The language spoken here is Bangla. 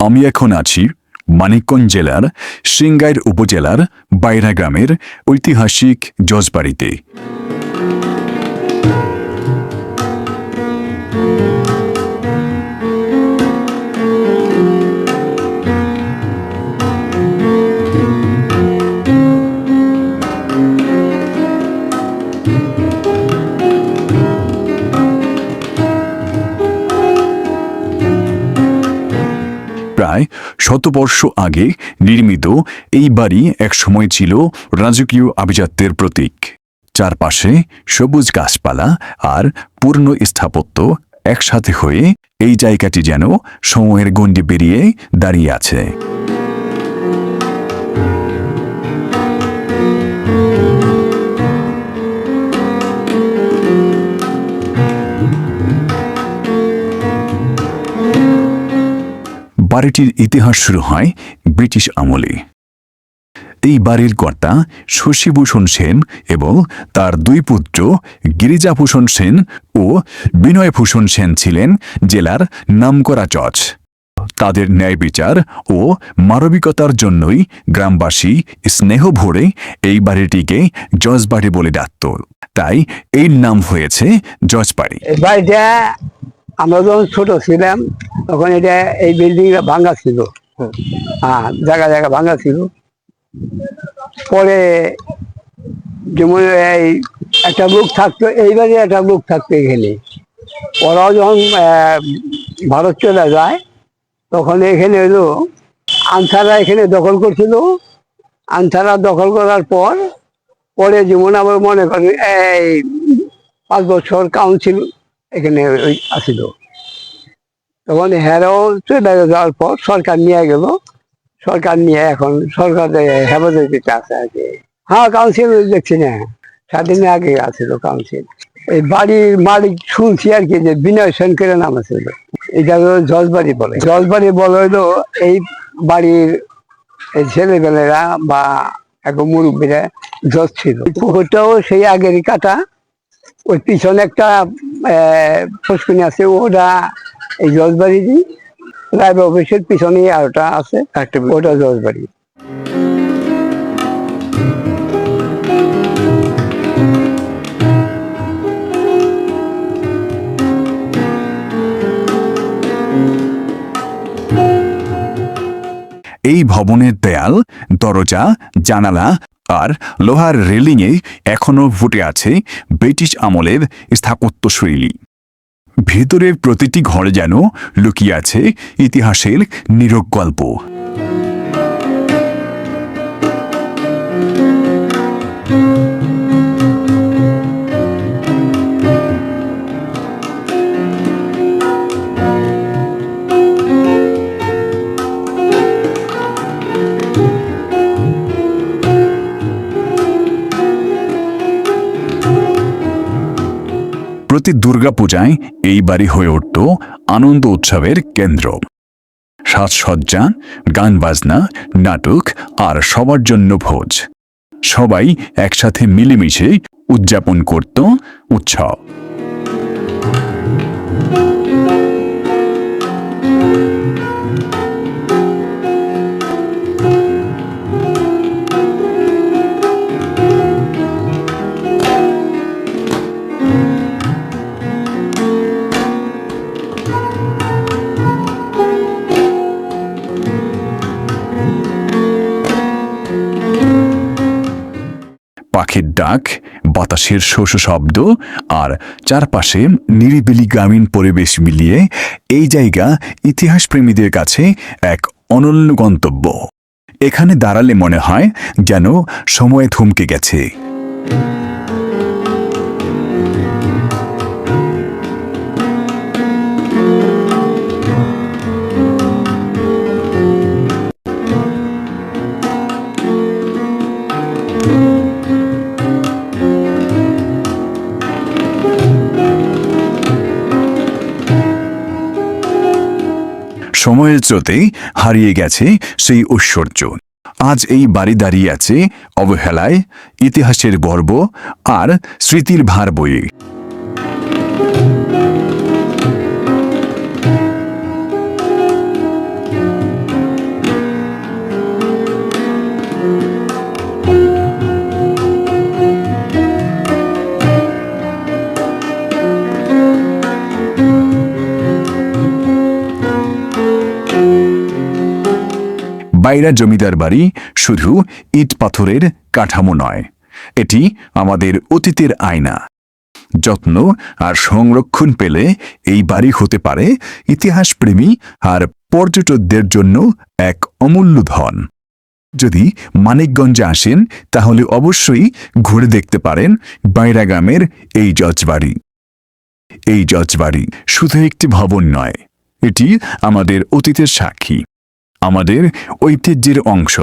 আমি এখন আছি মানিকগঞ্জ জেলার সিংগাইর উপজেলার বাইরা গ্রামের ঐতিহাসিক জজবাড়িতে। প্রায় শতবর্ষ আগে নির্মিত এই বাড়ি একসময় ছিল রাজকীয় আভিজাত্যের প্রতীক। চারপাশে সবুজ গাছপালা আর পূর্ণ স্থাপত্য একসাথে হয়ে এই জায়গাটি যেন সময়ের গণ্ডি পেরিয়ে দাঁড়িয়ে আছে। বাড়িটির ইতিহাস শুরু হয় ব্রিটিশ আমলে। এই বাড়ির কর্তা শশীভূষণ সেন এবং তার দুই পুত্র গিরিজাভূষণ সেন ও বিনয়ভূষণ সেন ছিলেন জেলার নামকরা জজ। তাদের ন্যায় বিচার ও মানবিকতার জন্যই গ্রামবাসী স্নেহ ভরে এই বাড়িটিকে জজবাড়ি বলে ডাকত। তাই এর নাম হয়েছে জজবাড়ি। আমরা যখন ছোট ছিলাম তখন এটা এই বিল্ডিংটা ভাঙা ছিল, জায়গা জায়গা ভাঙা ছিল। পরে যেমন এই একটা লোক থাকতো, এইবারে একটা লোক থাকতো এখানে। ওরাও যখন ভারত চলে যায় তখন এখানে হলো আনসাররা এখানে দখল করছিল। আনসাররা দখল করার পরে যেমন আবার মনে করেন এই 5 বছর কাউন্সিল এখানে আসিল। তখন হেরাও চলে যাওয়ার পর সরকার নিয়ে গেল। সরকার নিয়ে এখন সরকার হেফাজতে আছে আর কি। হ্যাঁ, কাউন্সিল দেখছি না, স্বাধীনের আগে আছিল কাউন্সিল। এই বাড়ির মালিক শুনছি আর কি যে বিনয় সেন করে নাম আছে। এটা জজবাড়ি বলে। জজবাড়ি বলে হইলো এই বাড়ির এই ছেলেবেলেরা বা এক মুরব্বীরা জজ ছিল। পুকুরটাও সেই আগেরই কাটা। ওই পিছনে একটা পুষ্করিণী আছে, ওটা এই জজবাড়ি। রায় অফিসের পিছনেই আরটা আছে, ওটা জজবাড়ি। এই ভবনের দেয়াল, দরজা, জানালা আর লোহার রেলিংয়ে এখনও ফুটে আছে ব্রিটিশ আমলের স্থাপত্যশৈলী। ভেতরের প্রতিটি ঘরে যেন লুকিয়ে আছে ইতিহাসের নীরব গল্প। প্রতি দুর্গাপূজায় এই বাড়ি হয়ে উঠত আনন্দ উৎসবের কেন্দ্র। সাজসজ্জা, গান বাজনা, নাটক আর সবার জন্য ভোজ। সবাই একসাথে মিলেমিশে উদযাপন করত উৎসব। পাখির ডাক, বাতাসের শোষ শব্দ আর চারপাশে নিরিবিলি গ্রামীণ পরিবেশ মিলিয়ে এই জায়গা ইতিহাস প্রেমীদের কাছে এক অনন্য গন্তব্য। এখানে দাঁড়ালে মনে হয় যেন সময় থমকে গেছে। সময়ের স্রোতে হারিয়ে গেছে সেই ঐশ্বর্য। আজ এই বাড়ি দাঁড়িয়ে আছে অবহেলায়, ইতিহাসের গর্ব আর স্মৃতির ভার বয়ে। বাইরা জমিদার বাড়ি শুধু ইট পাথরের কাঠামো নয়, এটি আমাদের অতীতের আয়না। যত্ন আর সংরক্ষণ পেলে এই বাড়ি হতে পারে ইতিহাসপ্রেমী আর পর্যটকদের জন্য এক অমূল্য ধন। যদি মানিকগঞ্জে আসেন তাহলে অবশ্যই ঘুরে দেখতে পারেন বাইরা গ্রামের এই জজবাড়ি। এই জজবাড়ি শুধু একটি ভবন নয়, এটি আমাদের অতীতের সাক্ষী, আমাদের ঐতিহ্যের অংশ।